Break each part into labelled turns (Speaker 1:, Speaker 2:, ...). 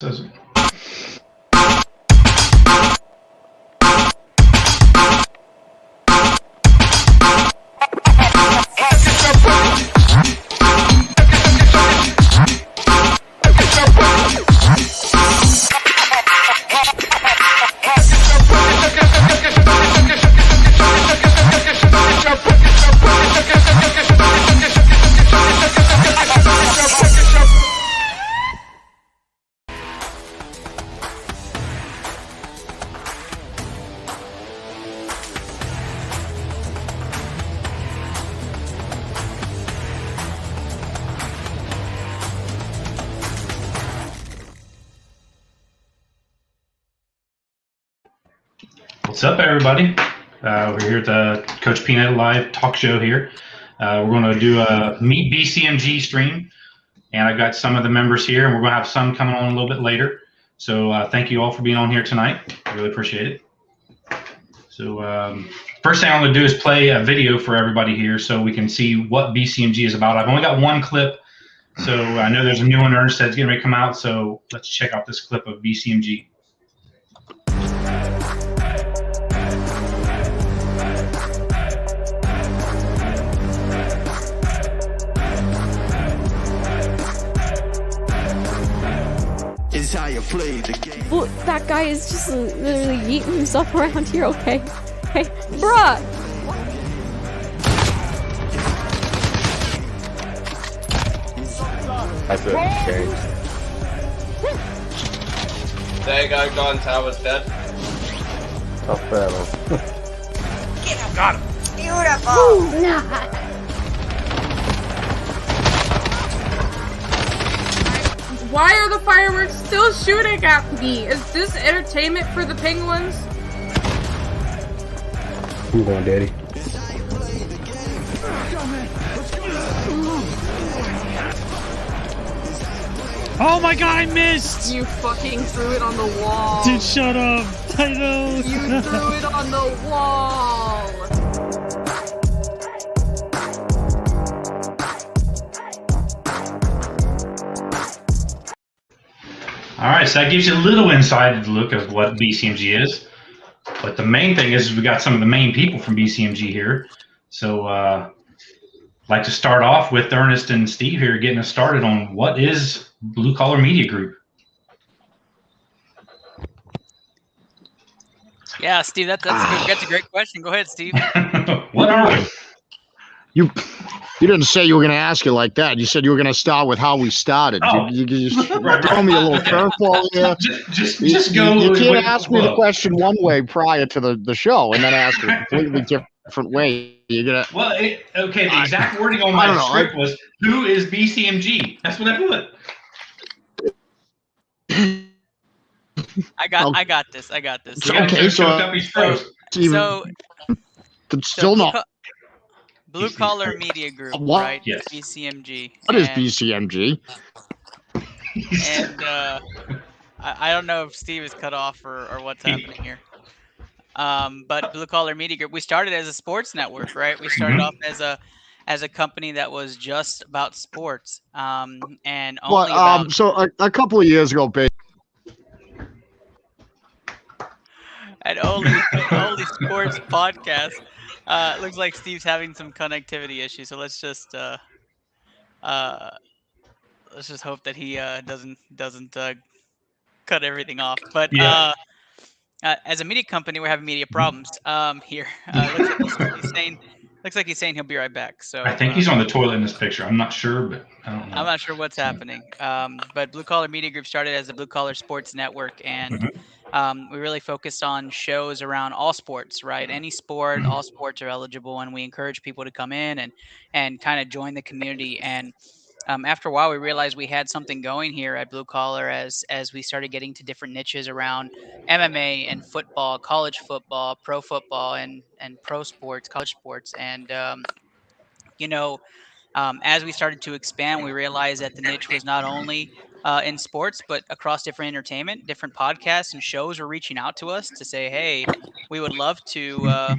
Speaker 1: Says What's up, everybody? We're here at the Coach Peanut Live talk show here. We're going to do a Meet BCMG stream, and I've got some of the members here, and we're going to have some coming on a little bit later. So thank you all for being on here tonight. I really appreciate it. So first thing I'm going to do is play a video for everybody here so we can see what BCMG is about. I've only got one clip, so I know there's a new one that's getting ready to come out, so let's check out this clip of BCMG.
Speaker 2: How you play the game.
Speaker 3: Well, that guy is just literally yeeting himself around here, okay? Hey, bruh!
Speaker 4: That's it. Okay.
Speaker 5: That guy gone tower's dead.
Speaker 4: Tough battle.
Speaker 6: Got him. Beautiful.
Speaker 3: Ooh, nah.
Speaker 7: Why are the fireworks still shooting at me? Is this entertainment for the penguins?
Speaker 4: I'm going, Daddy.
Speaker 8: Oh my god, I missed!
Speaker 7: You fucking threw it on the wall.
Speaker 8: Dude, shut up. I know.
Speaker 7: You threw it on the wall.
Speaker 1: All right, so that gives you a little inside look of what BCMG is. But the main thing is we got some of the main people from BCMG here. So I'd like to start off with Ernest and Steve here getting us started on what is Blue Collar Media Group.
Speaker 9: Yeah, Steve, that's a great question. Go ahead, Steve.
Speaker 1: What are we?
Speaker 10: You didn't say you were going to ask it like that. You said you were going to start with how we started.
Speaker 1: Oh.
Speaker 10: You just throw me a little curveball here.
Speaker 1: Just go.
Speaker 10: You can't ask me the question one way prior to the show and then ask it a completely different way. You're gonna.
Speaker 1: Well, okay. The exact wording on my script was, "Who is BCMG?" That's what I put.
Speaker 9: I got this.
Speaker 10: Okay,
Speaker 9: So
Speaker 10: still not.
Speaker 9: Blue Collar Media Group,
Speaker 10: What?
Speaker 9: right?
Speaker 1: Yes.
Speaker 9: BCMG.
Speaker 10: What is BCMG?
Speaker 9: And I don't know if Steve is cut off or what's happening here. But Blue Collar Media Group, we started as a sports network, right? We started off as a company that was just about sports, and only about.
Speaker 10: So a couple of years ago,
Speaker 9: and only sports podcast. Looks like Steve's having some connectivity issues, so let's just hope that he doesn't cut everything off. But as a media company, we're having media problems here. Looks like he's saying he'll be right back. So
Speaker 1: I think he's on the toilet in this picture. I'm not sure, but I don't know.
Speaker 9: I'm not sure what's happening. But Blue Collar Media Group started as a Blue Collar Sports Network, and we really focused on shows around all sports, right? Any sport, all sports are eligible, and we encourage people to come in and kind of join the community. And after a while, we realized we had something going here at Blue Collar as we started getting to different niches around MMA and football, college football, pro football, and pro sports, college sports. And, as we started to expand, we realized that the niche was not only in sports, but across different entertainment, different podcasts and shows were reaching out to us to say, hey, we would love to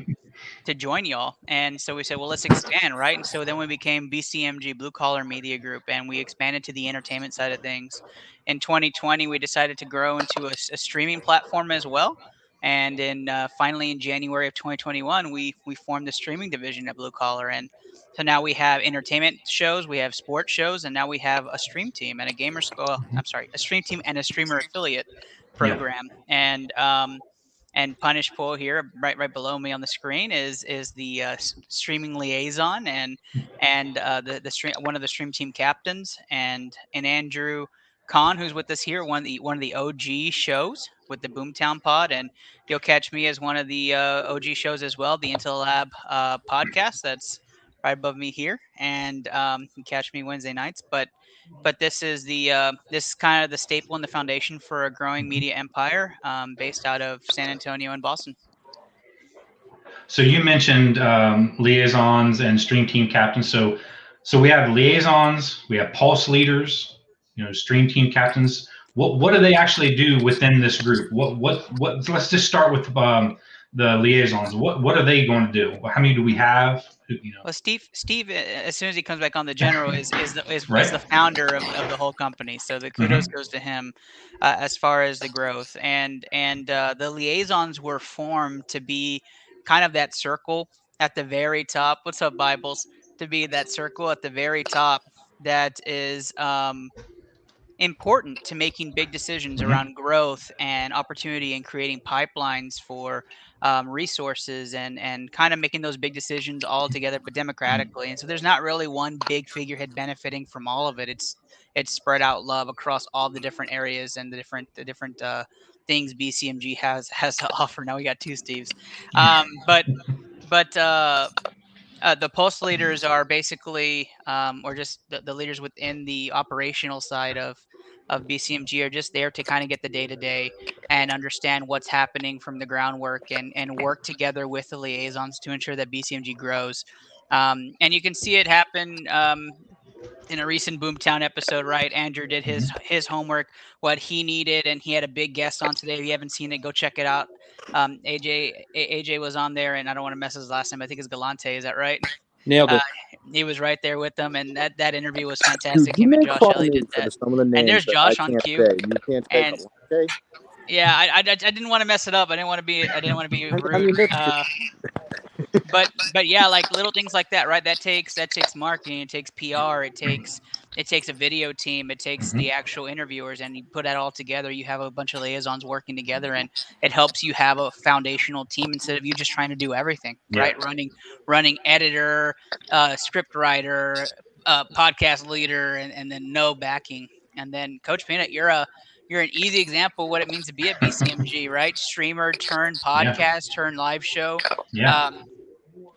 Speaker 9: to join y'all. And so we said, well, let's expand, right? And so then we became BCMG, Blue Collar Media Group, and we expanded to the entertainment side of things. In 2020, we decided to grow into a streaming platform as well. And finally in January of 2021, we formed the streaming division at Blue Collar. And so now we have entertainment shows, we have sports shows, and now we have a stream team and a stream team and a streamer affiliate program. And Punish Pool here, right below me on the screen, is the streaming liaison and the stream, one of the stream team captains, and Andrew Kahn, who's with us here, one of the OG shows with the Boomtown Pod, and you'll catch me as one of the OG shows as well, the Intel Lab podcast that's right above me here, and you can catch me Wednesday nights. But this is kind of the staple and the foundation for a growing media empire based out of San Antonio and Boston.
Speaker 1: So you mentioned liaisons and stream team captains. So we have liaisons, we have pulse leaders, stream team captains. What do they actually do within this group? What? Let's just start with the liaisons. What are they going to do? How many do we have?
Speaker 9: Well, Steve, as soon as he comes back on, the general is
Speaker 1: Right.
Speaker 9: the founder of the whole company. So the kudos goes to him as far as the growth. And the liaisons were formed to be kind of that circle at the very top. What's up, Bibles? To be that circle at the very top that is important to making big decisions around growth and opportunity and creating pipelines for resources and kind of making those big decisions all together, but democratically. And so there's not really one big figurehead benefiting from all of it. It's spread out love across all the different areas and the different things BCMG has to offer. Now we got two Steves, but the post leaders are basically, or just the leaders within the operational side of BCMG are just there to kind of get the day-to-day and understand what's happening from the groundwork and work together with the liaisons to ensure that BCMG grows. And you can see it happen in a recent Boomtown episode, right? Andrew did his homework, what he needed, and he had a big guest on today. If you haven't seen it, go check it out. AJ was on there, and I don't want to mess his last name. I think it's Galante. Is that right?
Speaker 11: Nailed it.
Speaker 9: He was right there with them, and that interview was fantastic.
Speaker 10: Dude,
Speaker 9: Him and
Speaker 10: make
Speaker 9: Josh
Speaker 10: fun of
Speaker 9: Ellie
Speaker 10: me
Speaker 9: did
Speaker 10: for
Speaker 9: that.
Speaker 10: some of the names
Speaker 9: And there's
Speaker 10: that
Speaker 9: Josh
Speaker 10: I
Speaker 9: on
Speaker 10: can't
Speaker 9: cue.
Speaker 10: say. You can't say
Speaker 9: And
Speaker 10: them, okay?
Speaker 9: yeah, I didn't want to mess it up. I didn't want to be rude.
Speaker 10: I mean,
Speaker 9: But yeah, like little things like that, right? That takes marketing, it takes PR, it takes a video team, it takes the actual interviewers, and you put that all together. You have a bunch of liaisons working together, and it helps you have a foundational team instead of you just trying to do everything, right? Running editor, script writer, podcast leader, and then no backing. And then Coach Peanut, you're an easy example of what it means to be at BCMG, right? Streamer turn podcast, turn live show.
Speaker 1: Yeah.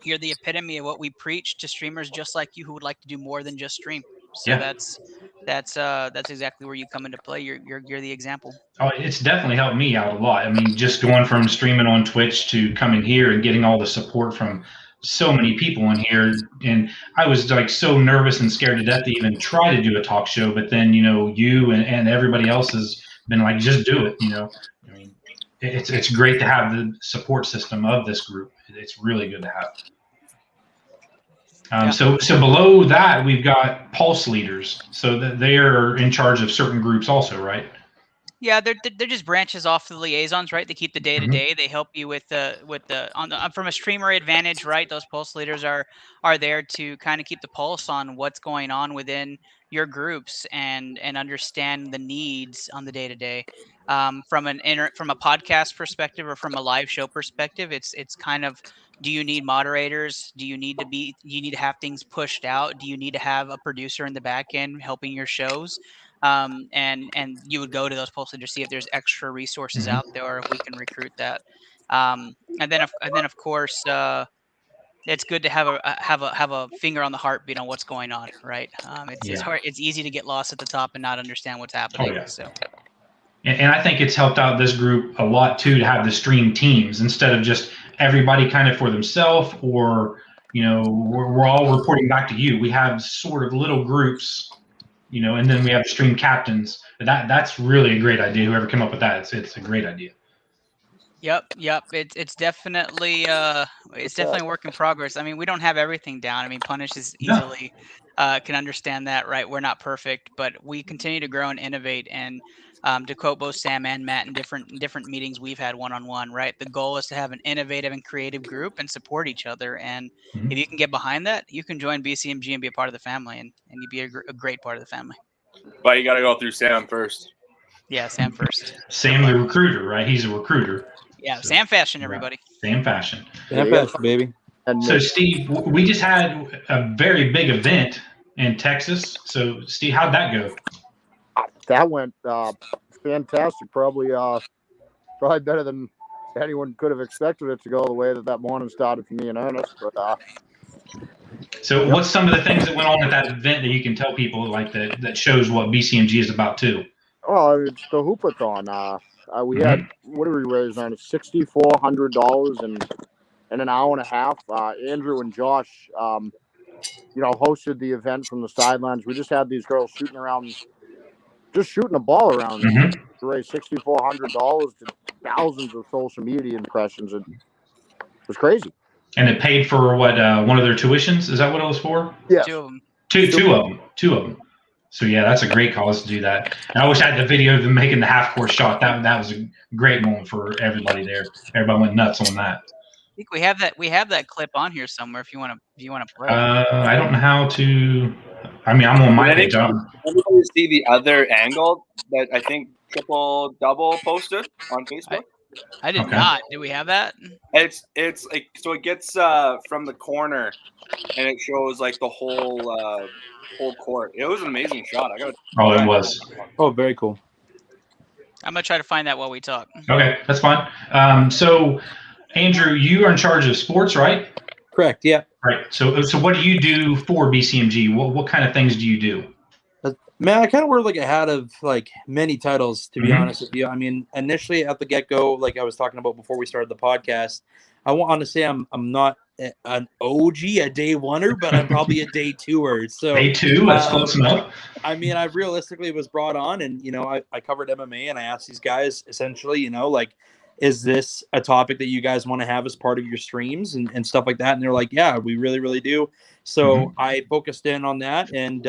Speaker 9: You're the epitome of what we preach to streamers just like you who would like to do more than just stream. So that's exactly where you come into play. You're the example.
Speaker 1: Oh, it's definitely helped me out a lot. I mean, just going from streaming on Twitch to coming here and getting all the support from so many people in here. And I was like so nervous and scared to death to even try to do a talk show. But then, you and everybody else has been like, just do it. I mean, it's great to have the support system of this group. It's really good to have. So below that, we've got pulse leaders. So that they are in charge of certain groups also, right?
Speaker 9: Yeah, they're just branches off the liaisons, right? They keep the day to day. They help you with the from a streamer advantage, right? Those pulse leaders are there to kind of keep the pulse on what's going on within your groups and understand the needs on the day to day. From a podcast perspective or from a live show perspective, it's kind of, do you need moderators? Do you need to have things pushed out? Do you need to have a producer in the back end helping your shows? And you would go to those pulse leaders to see if there's extra resources out there or if we can recruit that. And then of course it's good to have a finger on the heartbeat on what's going on, right? It's hard. It's easy to get lost at the top and not understand what's happening.
Speaker 1: Oh, yeah.
Speaker 9: So.
Speaker 1: And I think it's helped out this group a lot too to have the stream teams instead of just everybody kind of for themselves or we're all reporting back to you. We have sort of little groups. And then we have stream captains. But that's really a great idea. Whoever came up with that, it's a great idea.
Speaker 9: Yep. It's definitely a work in progress. I mean, we don't have everything down. I mean, Punish is
Speaker 1: No.
Speaker 9: easily can understand that, right? We're not perfect, but we continue to grow and innovate. And to quote both Sam and Matt in different meetings we've had one-on-one, right? The goal is to have an innovative and creative group and support each other. And if you can get behind that, you can join BCMG and be a part of the family, and you be a great part of the family.
Speaker 5: But you got to go through Sam first.
Speaker 9: Yeah, Sam first.
Speaker 1: Sam the recruiter, right? He's a recruiter.
Speaker 9: Yeah, Sam Fashion, everybody.
Speaker 1: Sam Fashion.
Speaker 4: Sam Fashion, baby.
Speaker 1: So, Steve, we just had a very big event in Texas. So, Steve, how'd that go?
Speaker 10: That went fantastic. Probably better than anyone could have expected it to go the way that morning started for me and Ernest. But
Speaker 1: so, what's some of the things that went on at that event that you can tell people like that shows what BCMG is about too?
Speaker 10: Oh, it's the Hoopathon. We had, what did we raise on it? $6,400 in an hour and a half. Andrew and Josh, hosted the event from the sidelines. We just had these girls shooting a ball around to raise $6,400 to thousands of social media impressions. It was crazy.
Speaker 1: And it paid for what? One of their tuitions? Is that what it was for?
Speaker 10: Yeah.
Speaker 9: Two of them.
Speaker 1: Two of them. So yeah, that's a great cause to do that. And I wish I had the video of them making the half court shot. That was a great moment for everybody there. Everybody went nuts on that.
Speaker 9: I think we have that clip on here somewhere if you want to play.
Speaker 1: I don't know how to. I mean, I'm on my page.
Speaker 5: Everybody see the other angle that I think Triple Double posted on Facebook?
Speaker 9: I did not. Do we have that?
Speaker 5: It's like, so it gets from the corner and it shows like the whole court. It was an amazing shot.
Speaker 1: It was.
Speaker 4: Oh, very cool.
Speaker 9: I'm gonna try to find that while we talk.
Speaker 1: Okay, that's fine. So, Andrew, you are in charge of sports, right?
Speaker 4: Correct. Yeah.
Speaker 1: Right. So what do you do for BCMG? What kind of things do you do?
Speaker 4: Man, I kind of wear like a hat of like many titles, to be honest with you. I mean, initially at the get-go, like I was talking about before we started the podcast, I want to say I'm not an OG, a day oneer, but I'm probably a day twoer. So
Speaker 1: day two, that's close enough.
Speaker 4: I mean, I realistically was brought on, and I covered MMA, and I asked these guys essentially, like, is this a topic that you guys want to have as part of your streams and stuff like that? And they're like, yeah, we really, really do. So I focused in on that, and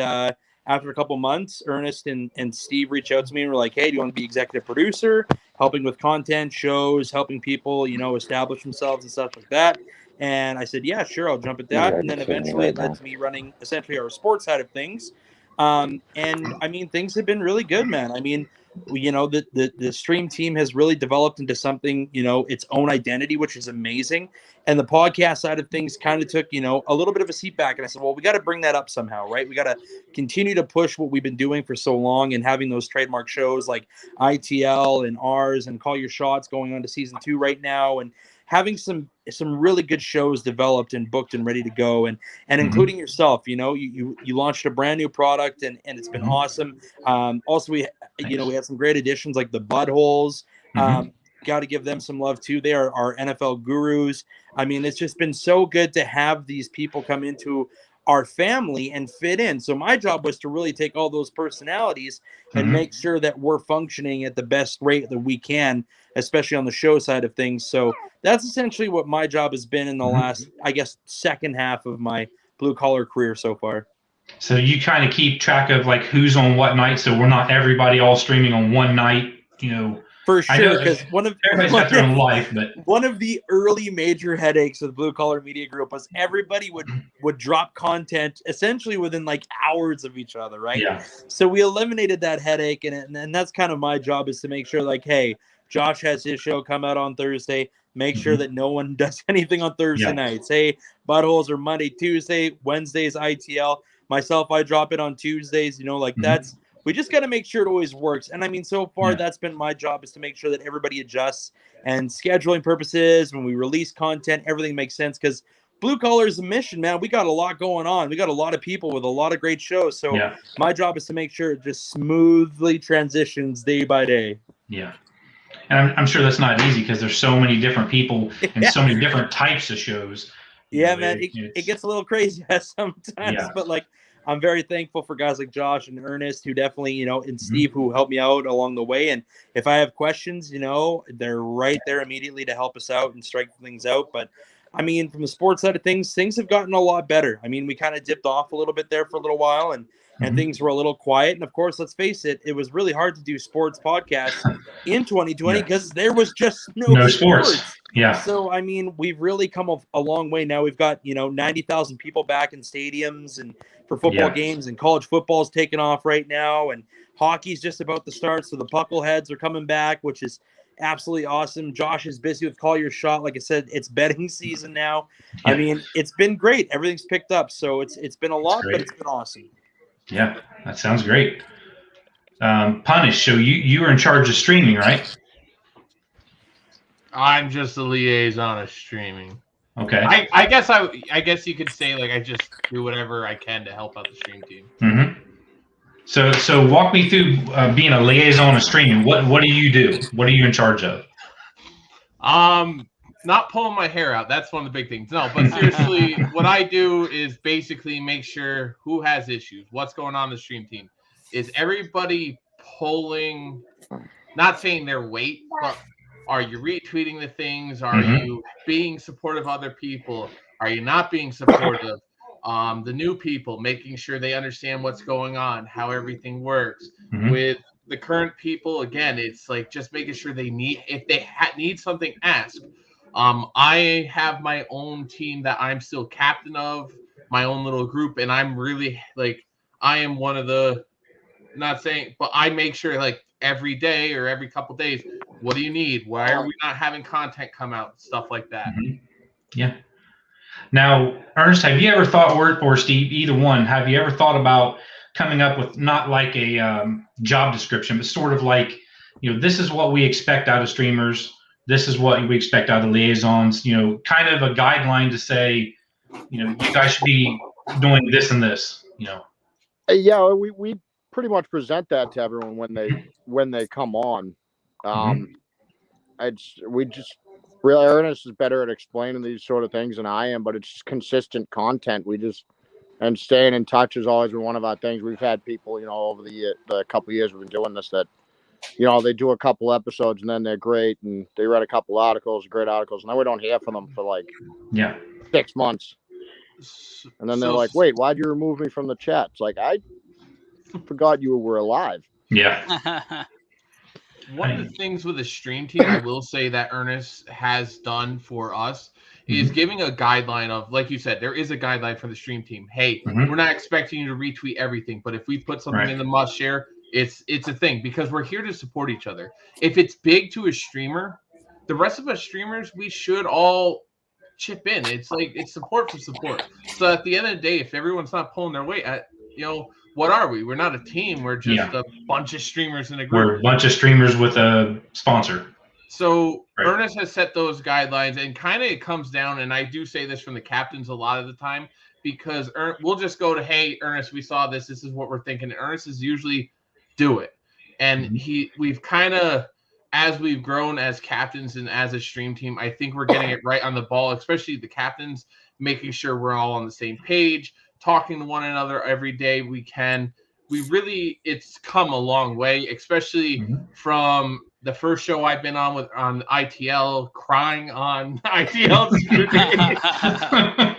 Speaker 4: after a couple months, Ernest and Steve reached out to me and were like, hey, do you want to be executive producer, helping with content, shows, helping people, establish themselves and stuff like that? And I said, yeah, sure, I'll jump at that. And then eventually it led to me running essentially our sports side of things. And I mean, things have been really good, man. I mean, the stream team has really developed into something, its own identity, which is amazing. And the podcast side of things kind of took, a little bit of a seat back. And I said, well, we got to bring that up somehow, right? We got to continue to push what we've been doing for so long and having those trademark shows like ITL and ours and Call Your Shots going on to season 2 right now. And having some really good shows developed and booked and ready to go, and including yourself, you launched a brand new product and it's been awesome. Also, we had some great additions like the Buttholes. Got to give them some love too. They are our NFL gurus. I mean, it's just been so good to have these people come into our family and fit in. So my job was to really take all those personalities and make sure that we're functioning at the best rate that we can, especially on the show side of things. So that's essentially what my job has been in the last, I guess, second half of my blue collar career so far.
Speaker 1: So you kind of keep track of like who's on what night, so we're not everybody all streaming on one night,
Speaker 4: For sure, because
Speaker 1: everybody's got their own life, but
Speaker 4: one of the early major headaches of the Blue Collar Media Group was everybody would drop content essentially within like hours of each other, right?
Speaker 1: Yeah.
Speaker 4: So we eliminated that headache, and that's kind of my job, is to make sure like, hey, Josh has his show come out on Thursday. Make sure that no one does anything on Thursday nights. Hey, Buttholes are Monday, Tuesday, Wednesdays ITL. Myself, I drop it on Tuesdays. That's. We just got to make sure it always works. And I mean, so far, that's been my job, is to make sure that everybody adjusts, and scheduling purposes, when we release content, everything makes sense, because Blue Collar is a mission, man. We got a lot going on. We got a lot of people with a lot of great shows. So my job is to make sure it just smoothly transitions day by day.
Speaker 1: Yeah. And I'm sure that's not easy, because there's so many different people and so many different types of shows.
Speaker 4: Yeah, man, it gets a little crazy sometimes, but like, I'm very thankful for guys like Josh and Ernest, who definitely, and Steve, who helped me out along the way. And if I have questions, they're right there immediately to help us out and strike things out. But I mean, from the sports side of things have gotten a lot better. I mean, we kind of dipped off a little bit there for a little while, and things were a little quiet. And of course, let's face it, it was really hard to do sports podcasts in 2020 because there was just no sports.
Speaker 1: Yeah.
Speaker 4: So, I mean, we've really come a long way now. We've got, 90,000 people back in stadiums and for football games, and college football is taking off right now, and hockey's just about to start. So the Puckleheads are coming back, which is absolutely awesome. Josh is busy with Call Your Shot. Like I said, it's betting season now. I mean, it's been great. Everything's picked up. So it's been a lot, but it's been awesome.
Speaker 1: Yeah, that sounds great. Punish, so you were in charge of streaming, right?
Speaker 11: I'm just the liaison of streaming.
Speaker 1: Okay.
Speaker 11: I guess you could say like I just do whatever I can to help out the stream team.
Speaker 1: Mm-hmm. So walk me through being a liaison of streaming. What do you do? What are you in charge of?
Speaker 11: Not pulling my hair out. That's one of the big things. No, but seriously, what I do is basically make sure who has issues, what's going on in the stream team. Is everybody pulling, not saying their weight, but are you retweeting the things? Are you being supportive of other people? Are you not being supportive? The new people, making sure they understand what's going on, how everything works. With the current people, again, it's like just making sure they need, if they need something, ask. I have my own team that I'm still captain of, my own little group, and I'm really like, I am one of the, not saying, but I make sure like every day or every couple days, what do you need? Why are we not having content come out? Stuff like that.
Speaker 1: Yeah. Now, Ernest, have you ever thought, or Steve, either one, have you ever thought about coming up with not like a job description, but sort of like, this is what we expect out of streamers. This is what we expect out of liaisons, kind of a guideline to say, you guys should be doing this and this,
Speaker 10: Yeah, we pretty much present that to everyone when they come on. Really, Ernest is better at explaining these sort of things than I am, but it's just consistent content. And staying in touch has always been one of our things. We've had people, over the couple of years we've been doing this, that, they do a couple episodes and then they're great, and they read a couple articles, great articles, and then we don't hear from them for like 6 months. And then they're like, wait, why'd you remove me from the chat? It's like, I forgot you were alive.
Speaker 1: Yeah.
Speaker 11: One of the things with the stream team, I will say that Ernest has done for us is giving a guideline of, like you said, there is a guideline for the stream team. Hey, we're not expecting you to retweet everything, but if we put something in the must share, it's a thing, because we're here to support each other. If it's big to a streamer, the rest of us streamers, we should all chip in. It's like, it's support for support. So at the end of the day, if everyone's not pulling their weight, what are we? We're not a team. We're just a bunch of streamers in a group.
Speaker 1: We're a bunch of streamers with a sponsor.
Speaker 11: So Ernest has set those guidelines, and kind of it comes down, and I do say this from the captains a lot of the time, because we'll just go to, hey, Ernest, we saw this. This is what we're thinking. And Ernest is usually do it. And we've kind of, as we've grown as captains and as a stream team, I think we're getting it right on the ball, especially the captains, making sure we're all on the same page, talking to one another every day we can. It's come a long way, especially from the first show I've been on ITL, crying on ITL.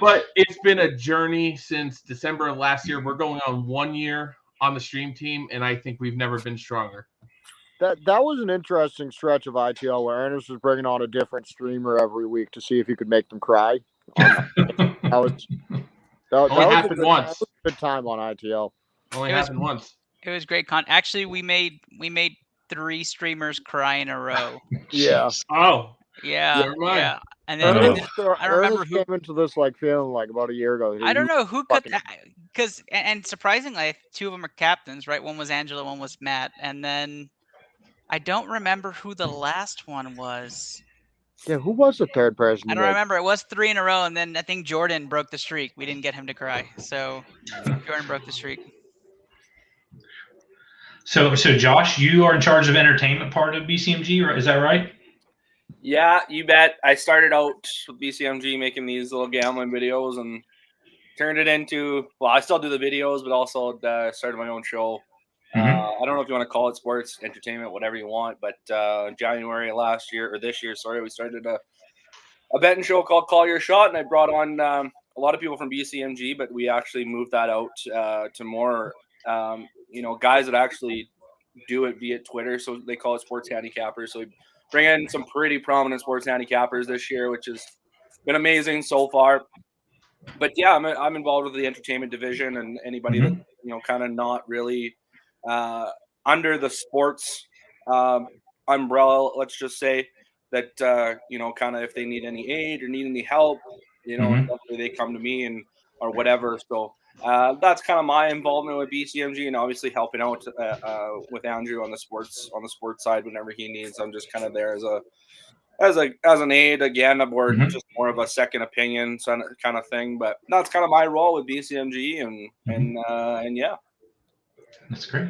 Speaker 11: But it's been a journey since December of last year. We're going on 1 year on the stream team, and I think we've never been stronger.
Speaker 10: That was an interesting stretch of ITL where Ernest was bringing on a different streamer every week to see if he could make them cry. That was
Speaker 11: happened once.
Speaker 10: That was a good time on ITL.
Speaker 11: Only happened once.
Speaker 9: It was great Actually, we made 3 streamers cry in a row.
Speaker 10: Yeah.
Speaker 11: Oh.
Speaker 9: Yeah. Yeah. And then I remember who
Speaker 10: came into this feeling like about a year ago.
Speaker 9: I don't know who cut that, because and surprisingly, 2 of them are captains, right? One was Angela, one was Matt, and then I don't remember who the last one was.
Speaker 10: Yeah, who was the third person?
Speaker 9: I don't remember. It was 3 in a row, and then I think Jordan broke the streak. We didn't get him to cry, so Jordan broke the streak.
Speaker 1: So Josh, you are in charge of entertainment part of BCMG, is that right?
Speaker 5: Yeah, you bet. I started out with BCMG making these little gambling videos, and turned it into, well, I still do the videos, but also started my own show. I don't know if you want to call it sports, entertainment, whatever you want, but January last year, or this year, sorry, we started a betting show called Call Your Shot, and I brought on a lot of people from BCMG, but we actually moved that out to more, guys that actually do it via Twitter. So they call it sports handicappers. So we bring in some pretty prominent sports handicappers this year, which has been amazing so far. But yeah, I'm involved with the entertainment division, and anybody that kind of not really under the sports umbrella, let's just say that kind of if they need any aid or need any help, definitely they come to me and or whatever. So that's kind of my involvement with BCMG, and obviously helping out with Andrew on the sports side whenever he needs. I'm just kind of there as an aid again, or just more of a second opinion kind of thing. But that's kind of my role with BCMG, and yeah.
Speaker 1: That's great.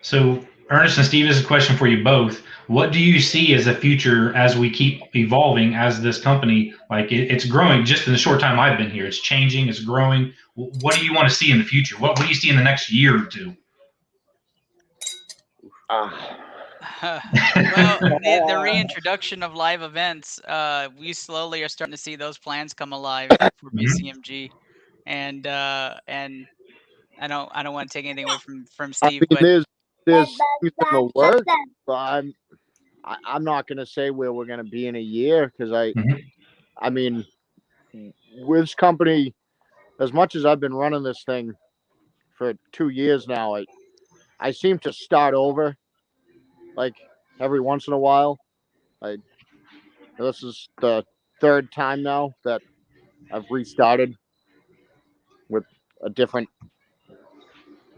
Speaker 1: So Ernest and Steve, this is a question for you both. What do you see as a future as we keep evolving as this company? Like it's growing just in the short time I've been here. It's changing, it's growing. What do you want to see in the future? What do you see in the next year or two?
Speaker 9: Well, the reintroduction of live events, we slowly are starting to see those plans come alive for BCMG, and I don't want to take anything away from Steve, but
Speaker 10: there's things in the works, but I'm not going to say where we're going to be in a year, because I mean, with this company, as much as I've been running this thing for 2 years now, I seem to start over like every once in a while. This is the third time now that I've restarted with a different,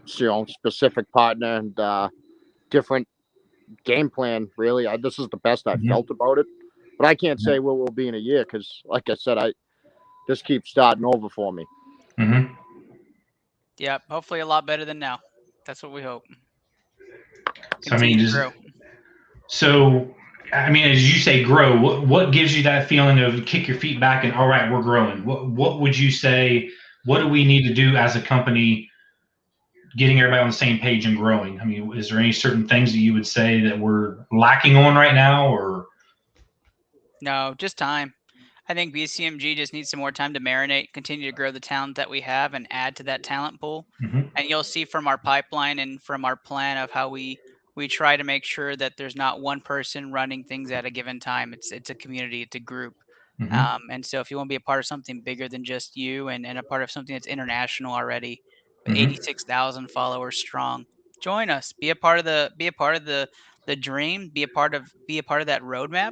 Speaker 10: specific partner and different game plan. Really, this is the best I felt about it, but I can't say where we'll be in a year because, like I said, this keeps starting over for me.
Speaker 9: Yeah, hopefully a lot better than now. That's what we hope.
Speaker 1: So I mean, as you say, grow. What gives you that feeling of kick your feet back and all right, we're growing? What would you say? What do we need to do as a company, getting everybody on the same page and growing? I mean, is there any certain things that you would say that we're lacking on right now, or?
Speaker 9: No, just time. I think BCMG just needs some more time to marinate, continue to grow the talent that we have, and add to that talent pool. And you'll see from our pipeline and from our plan of how we try to make sure that there's not one person running things at a given time. It's a community, it's a group. And so if you want to be a part of something bigger than just you, and a part of something that's international already, with 86,000 followers strong, join us. Be a part of the dream. Be a part of that roadmap.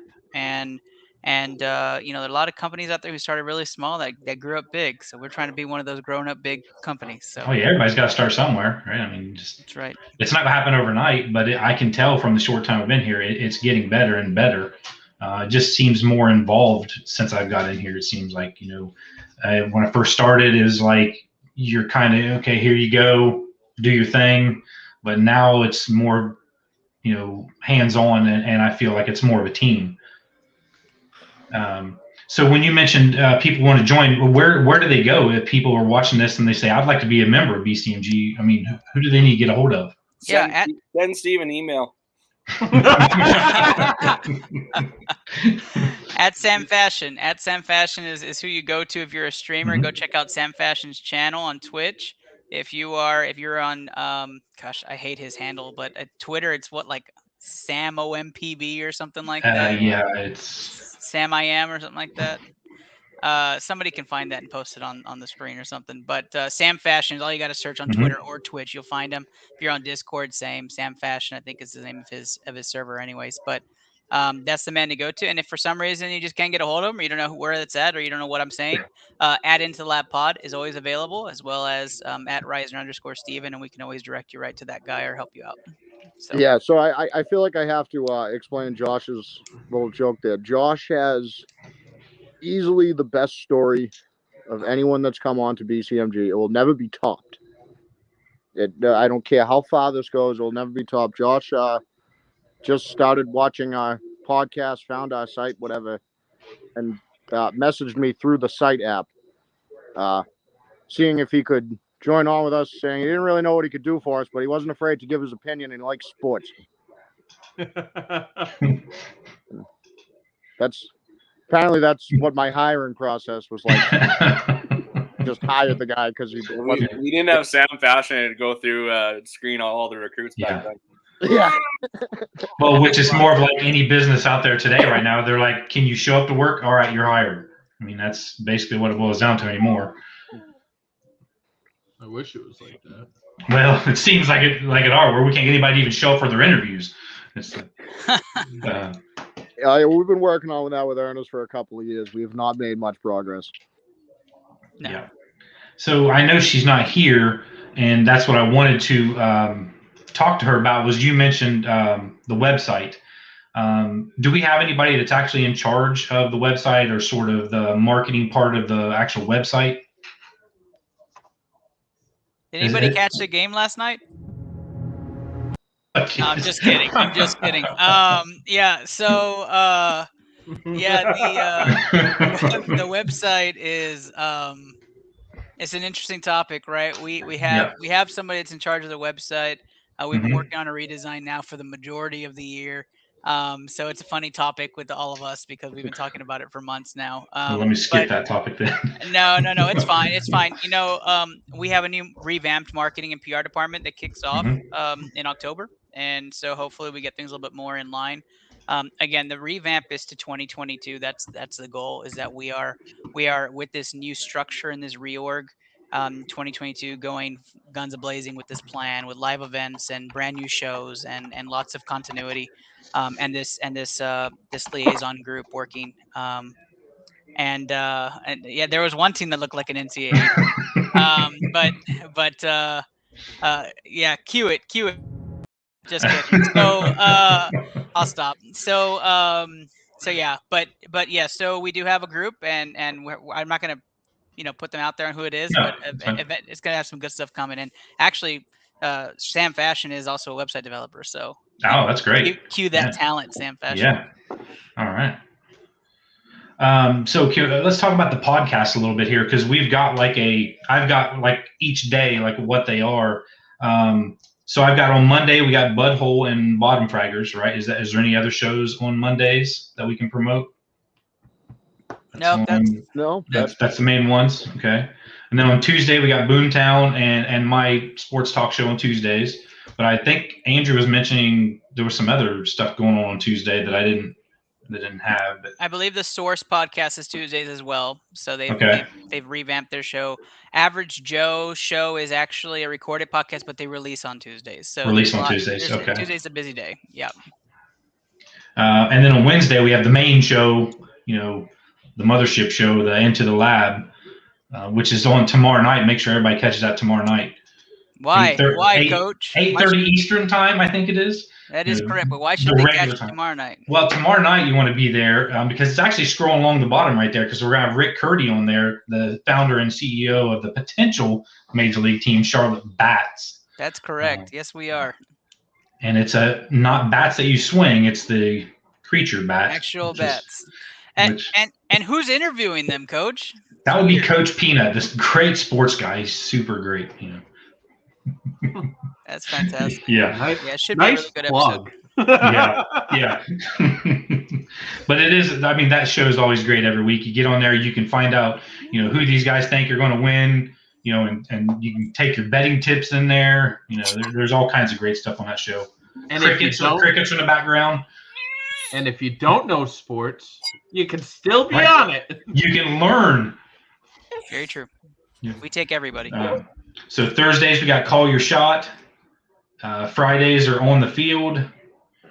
Speaker 9: And there are a lot of companies out there who started really small that grew up big. So we're trying to be one of those grown up big companies. So
Speaker 1: Everybody's got to start somewhere, right? I mean,
Speaker 9: that's right.
Speaker 1: It's not going to happen overnight, but I can tell from the short time I've been here, it's getting better and better. It just seems more involved since I've got in here. It seems like, when I first started, it was like you're kind of, okay, here you go, do your thing. But now it's more, hands-on, and I feel like it's more of a team. So when you mentioned people want to join, where do they go if people are watching this and they say, I'd like to be a member of BCMG? I mean, who do they need to get a hold of?
Speaker 5: Send Steve an email.
Speaker 9: At Sam Fashion. At Sam Fashion is who you go to if you're a streamer. Go check out Sam Fashion's channel on Twitch. If you're on gosh, I hate his handle, but at Twitter it's like Sam OMPB or something like that.
Speaker 1: Yeah, it's
Speaker 9: Sam I am or something like that. Somebody can find that and post it on the screen or something. But Sam Fashion is all you got to search on Twitter or Twitch. You'll find him. If you're on Discord, same. Sam Fashion, I think is the name of his server, anyways. But that's the man to go to. And if for some reason you just can't get a hold of him, or you don't know where it's at, or you don't know what I'm saying, at Into the Lab Pod is always available, as well as at Reisner_Steven, and we can always direct you right to that guy or help you out. So.
Speaker 10: Yeah, so I feel like I have to explain Josh's little joke there. Josh has easily the best story of anyone that's come on to BCMG. It will never be topped. I don't care how far this goes. It will never be topped. Josh just started watching our podcast, found our site, whatever, and messaged me through the site app seeing if he could join on with us, saying he didn't really know what he could do for us, but he wasn't afraid to give his opinion and he likes sports. That's what my hiring process was like. Just hired the guy because he wasn't.
Speaker 5: We didn't have Sam Fashion to go through screen all the recruits back then.
Speaker 10: Yeah.
Speaker 1: Well, which is more of like any business out there today right now. They're like, can you show up to work? All right, you're hired. I mean, that's basically what it boils down to anymore.
Speaker 11: I wish it was like that.
Speaker 1: Well, it seems like it are, where we can't get anybody to even show up for their interviews. It's,
Speaker 10: we've been working on that with Ernest for a couple of years. We have not made much progress.
Speaker 9: No.
Speaker 1: Yeah. So I know she's not here, and that's what I wanted to talk to her about. Was you mentioned the website? Do we have anybody that's actually in charge of the website or sort of the marketing part of the actual website?
Speaker 9: Did anybody catch the game last night? No, I'm just kidding. I'm just kidding. Yeah. So, the website is it's an interesting topic, right? We have somebody that's in charge of the website. We've been working on a redesign now for the majority of the year. So it's a funny topic with all of us because we've been talking about it for months now.
Speaker 1: Well, let me skip that topic then.
Speaker 9: No, it's fine. It's fine. You know, we have a new revamped marketing and PR department that kicks off in October. And so hopefully we get things a little bit more in line. Again, the revamp is to 2022. That's the goal, is that we are with this new structure and this reorg, 2022 going guns a-blazing with this plan, with live events and brand new shows and lots of continuity, and this liaison group working. And yeah, there was one team that looked like an NCAA, but yeah, cue it. Just kidding. So I'll stop. So yeah, but yeah, so we do have a group, and I'm not gonna put them out there on who it is, but it's gonna have some good stuff coming in. Actually, Sam Fashion is also a website developer, so
Speaker 1: that's great.
Speaker 9: Cue that talent, Sam Fashion.
Speaker 1: Yeah. All right. So let's talk about the podcast a little bit here, because I've got like each day, like what they are. So I've got on Monday, we got Butthole and Bottom Fraggers, right? Is there any other shows on Mondays that we can promote?
Speaker 9: No,
Speaker 1: that's the main ones. Okay. And then on Tuesday, we got Boomtown and my sports talk show on Tuesdays. But I think Andrew was mentioning there was some other stuff going on Tuesday that I didn't have. But
Speaker 9: I believe the Source podcast is Tuesdays as well. So they've revamped their show. Average Joe show is actually a recorded podcast, but they release on Tuesdays. So
Speaker 1: Tuesdays. Okay.
Speaker 9: Tuesday's a busy day. Yeah.
Speaker 1: And then on Wednesday we have the main show, the mothership show, the Into the Lab, which is on tomorrow night. Make sure everybody catches that tomorrow night.
Speaker 9: Why, Coach?
Speaker 1: 8:30 Eastern time, I think it is.
Speaker 9: That is correct, but why should they catch it tomorrow night?
Speaker 1: Well, tomorrow night you want to be there because it's actually scrolling along the bottom right there, because we're going to have Rick Curdy on there, the founder and CEO of the potential Major League team, Charlotte Bats.
Speaker 9: That's correct. Yes, we are.
Speaker 1: And it's not bats that you swing, it's the creature bat.
Speaker 9: Actual bats. And who's interviewing them, Coach?
Speaker 1: That would be Coach Peanut, this great sports guy. He's super great,
Speaker 9: That's fantastic.
Speaker 1: Yeah.
Speaker 9: It should be a really good
Speaker 11: plug.
Speaker 1: episode. Yeah. But it is, I mean, that show is always great every week. You get on there, you can find out, who these guys think are going to win, and you can take your betting tips in there. There's all kinds of great stuff on that show. And crickets in the background.
Speaker 11: And if you don't know sports, you can still be on it.
Speaker 1: You can learn.
Speaker 9: Very true. Yeah. We take everybody.
Speaker 1: So Thursdays we got Call Your Shot. Fridays are On the Field.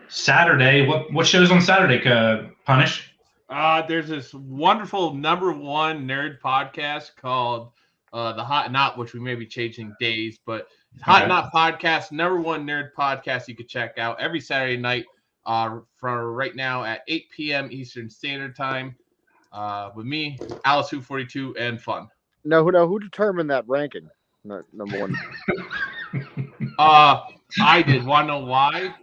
Speaker 1: Saturday, what shows on Saturday, Punish?
Speaker 11: There's this wonderful #1 nerd podcast called The Hot Knot, which we may be changing days, but Hot Knot podcast, #1 nerd podcast you could check out every Saturday night from right now at 8 p.m. Eastern Standard Time with me, Alice Who 42, and fun.
Speaker 10: No, who determined that ranking? #1.
Speaker 11: I did. Want to know why?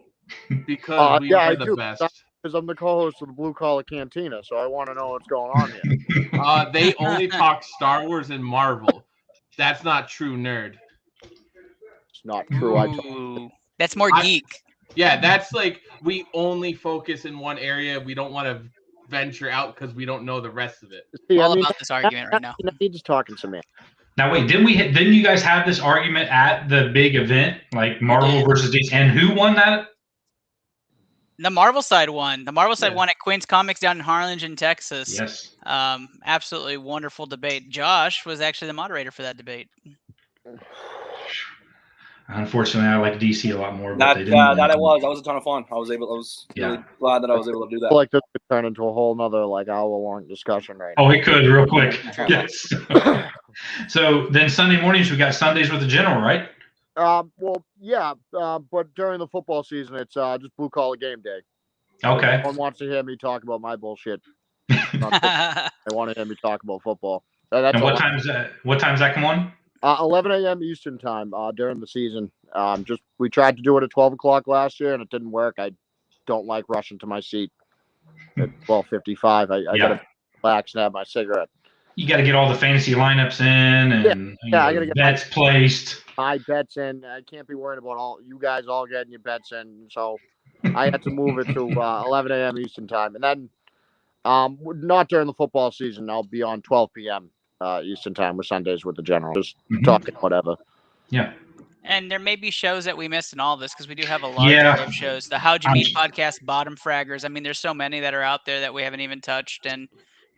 Speaker 11: Because we are the best.
Speaker 10: Because I'm the co-host of the Blue Collar Cantina, so I want to know what's going on here.
Speaker 11: They only talk Star Wars and Marvel. That's not true, nerd.
Speaker 10: It's not true.
Speaker 9: Ooh, that's more geek.
Speaker 11: Yeah, that's like we only focus in one area. We don't want to venture out because we don't know the rest of it.
Speaker 10: See,
Speaker 9: All about this argument right now.
Speaker 10: He's just talking to me.
Speaker 1: Now wait, didn't you guys have this argument at the big event, like Marvel versus DC, and who won that?
Speaker 9: The Marvel side won. The Marvel side won at Quinn's Comics down in Harlingen, Texas.
Speaker 1: Yes.
Speaker 9: Absolutely wonderful debate. Josh was actually the moderator for that debate.
Speaker 1: Unfortunately, I like DC a lot more. But
Speaker 5: That
Speaker 1: they didn't
Speaker 5: that was a ton of fun. I was really glad that I was able to do
Speaker 10: I
Speaker 5: that.
Speaker 10: feel like this could turn into a whole nother hour-long discussion right now.
Speaker 1: Oh, it could real quick. Yes. So then Sunday mornings we got Sundays with the General, right?
Speaker 10: Well, yeah, but during the football season, it's just blue collar game day.
Speaker 1: Okay.
Speaker 10: No one wants to hear me talk about my bullshit. They want to hear me talk about football. That's
Speaker 1: And what time's that come on?
Speaker 10: 11 a.m. Eastern time during the season. We tried to do it at 12 o'clock last year, and it didn't work. I don't like rushing to my seat at 12:55. I got to relax and have my cigarette.
Speaker 1: You got to get all the fantasy lineups in and
Speaker 10: I got to get
Speaker 1: bets placed.
Speaker 10: My bets in. I can't be worried about all you guys all getting your bets in. So I had to move it to 11 a.m. Eastern time, and then not during the football season. I'll be on 12 p.m. Eastern time with Sundays with the General. Just talking whatever.
Speaker 1: Yeah.
Speaker 9: And there may be shows that we missed in all of this because we do have a large array of shows. The How'd You Meet podcast, Bottom Fraggers. I mean, there's so many that are out there that we haven't even touched.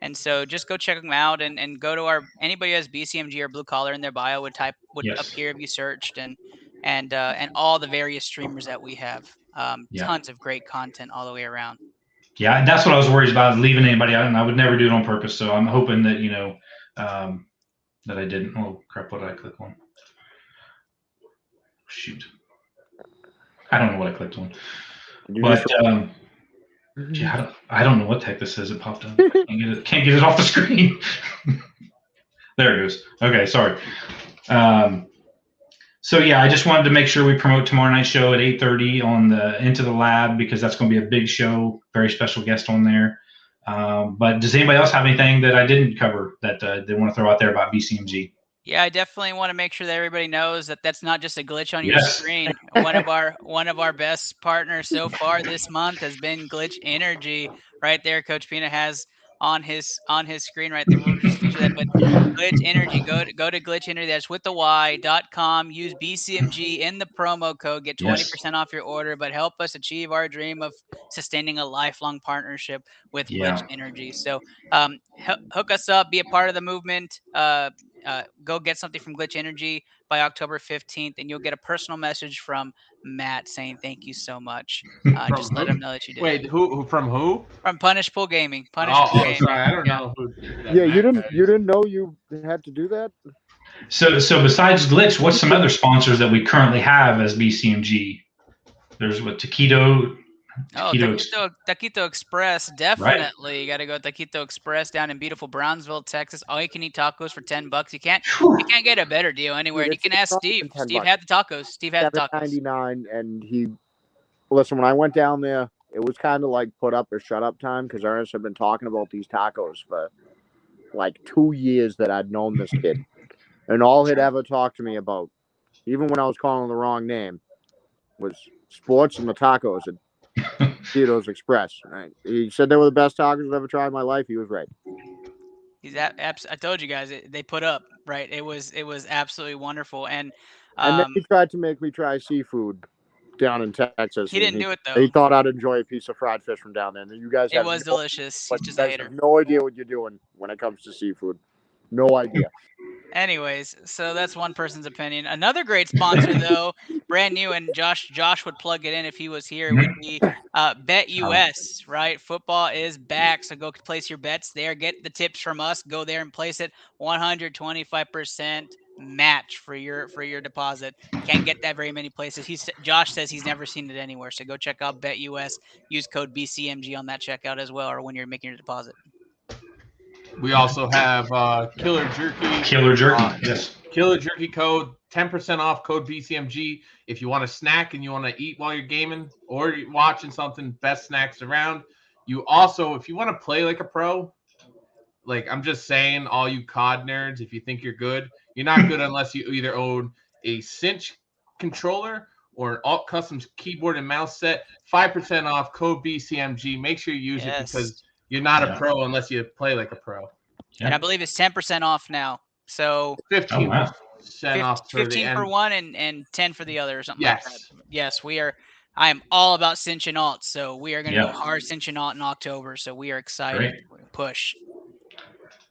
Speaker 9: And so just go check them out and go to anybody who has BCMG or Blue Collar in their bio would appear if you searched and all the various streamers that we have. Tons of great content all the way around.
Speaker 1: Yeah, that's what I was worried about, leaving anybody out, and I would never do it on purpose. So I'm hoping that that I didn't. Oh crap! What did I click on? Shoot, I don't know what I clicked on. But I don't know what the heck this is. It popped up. Can't get it off the screen. There it goes. Okay, sorry. So yeah, I just wanted to make sure we promote tomorrow night's show at 8:30 on the Into the Lab because that's going to be a big show. Very special guest on there. But does anybody else have anything that I didn't cover that they want to throw out there about BCMG?
Speaker 9: Yeah, I definitely want to make sure that everybody knows that that's not just a glitch on your screen. One of our best partners so far this month has been Glitch Energy. Right there, Coach Pina has on his screen right there. We'll just feature that. But Glitch Energy, go to Glitch Energy. That's with the Y.com. Use BCMG in the promo code. Get 20% off your order. But help us achieve our dream of sustaining a lifelong partnership with Glitch Energy. So hook us up. Be a part of the movement. Go get something from Glitch Energy by October 15th, and you'll get a personal message from Matt saying thank you so much. Just let him know that you did.
Speaker 11: Wait, who from who?
Speaker 9: From Punish Pool Gaming.
Speaker 11: Sorry, I don't know who.
Speaker 10: You didn't know you had to do that.
Speaker 1: So besides Glitch, what's some other sponsors that we currently have as BCMG? There's Taquito.
Speaker 9: Taquito Express, definitely. Right. You got to go to Taquito Express down in beautiful Brownsville, Texas. All you can eat tacos for $10. You can't get a better deal anywhere. And you can ask Steve. Steve had the tacos. Steve had the tacos.
Speaker 10: $7.99, and listen. When I went down there, it was kind of like put up or shut up time because Ernest had been talking about these tacos for like 2 years that I'd known this kid, and all he'd ever talked to me about, even when I was calling the wrong name, was sports and the tacos. Taquitos Express. Right? He said they were the best tacos I've ever tried in my life. He was right.
Speaker 9: I told you guys they put up right. It was absolutely wonderful. And
Speaker 10: then he tried to make me try seafood down in Texas.
Speaker 9: He didn't do it though.
Speaker 10: He thought I'd enjoy a piece of fried fish from down there. And you guys,
Speaker 9: it was delicious. He's just a hater.
Speaker 10: Have no idea what you're doing when it comes to seafood. No idea.
Speaker 9: Anyways, so that's one person's opinion. Another great sponsor, though, brand new, and Josh would plug it in if he was here, would be BetUS, right? Football is back, so go place your bets there. Get the tips from us. Go there and place it. 125% match for your deposit. Can't get that very many places. Josh says he's never seen it anywhere, so go check out BetUS. Use code BCMG on that checkout as well, or when you're making your deposit.
Speaker 11: We also have Killer Jerky.
Speaker 1: Killer Jerky, yes.
Speaker 11: Killer Jerky code, 10% off code BCMG. If you want a snack and you want to eat while you're gaming or you're watching something, best snacks around. You also, if you want to play like a pro, like I'm just saying, all you COD nerds, if you think you're good, you're not good unless you either own a Cinch controller or an alt custom keyboard and mouse set. 5% off, code BCMG. Make sure you use it because you're not a pro unless you play like a pro.
Speaker 9: And I believe it's 10% off now. So
Speaker 11: 15% off for
Speaker 9: 15 for one and 10 for the other or something like that. Yes, we are. I am all about Cinch and alt, so we are going to go hard Cinch and alt in October. So we are excited. Push.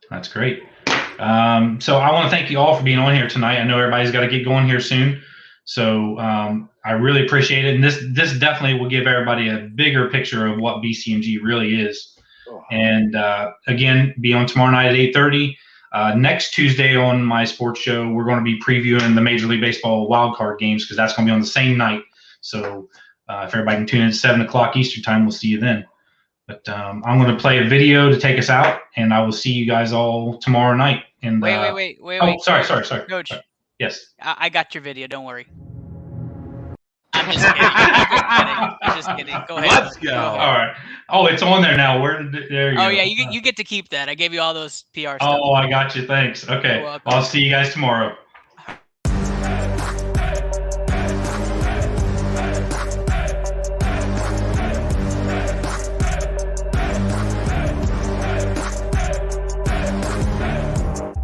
Speaker 1: That's great. So I want to thank you all for being on here tonight. I know everybody's got to get going here soon. So I really appreciate it. And this definitely will give everybody a bigger picture of what BCMG really is. And again, be on tomorrow night at 8:30. Next Tuesday on my sports show, we're going to be previewing the Major League Baseball wildcard games because that's going to be on the same night. So if everybody can tune in at 7 o'clock Eastern time, we'll see you then. But I'm going to play a video to take us out, and I will see you guys all tomorrow night. And
Speaker 9: wait.
Speaker 1: Oh, sorry.
Speaker 9: Coach.
Speaker 1: Yes.
Speaker 9: I got your video. Don't worry. I'm just kidding. I'm just kidding. Go ahead.
Speaker 11: Let's go.
Speaker 1: All right. Oh, it's on there now. There you go.
Speaker 9: Oh, yeah. You get to keep that. I gave you all those PR stuff.
Speaker 1: Oh, I got you. Thanks. Okay. I'll see you guys tomorrow.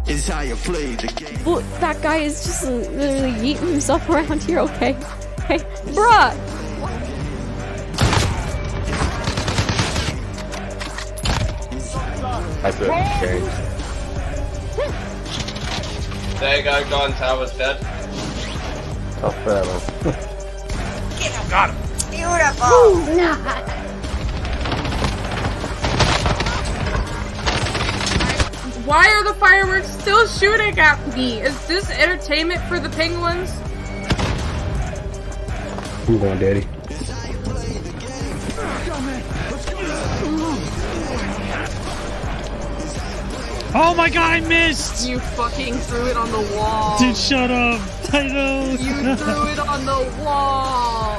Speaker 2: Is how you play the game.
Speaker 3: Well, that guy is just literally yeeting himself around here, okay? Hey, bruh!
Speaker 12: That's it. Okay.
Speaker 5: That guy gone Talbot's dead.
Speaker 12: Tough battle.
Speaker 6: Get him.
Speaker 5: Got him.
Speaker 6: Beautiful.
Speaker 3: Ooh, nah.
Speaker 7: Why are the fireworks still shooting at me? Is this entertainment for the penguins?
Speaker 12: I'm going, Daddy.
Speaker 8: Oh my god, I missed!
Speaker 7: You fucking threw it on the wall.
Speaker 8: Dude, shut up. I know.
Speaker 7: You threw it on the wall.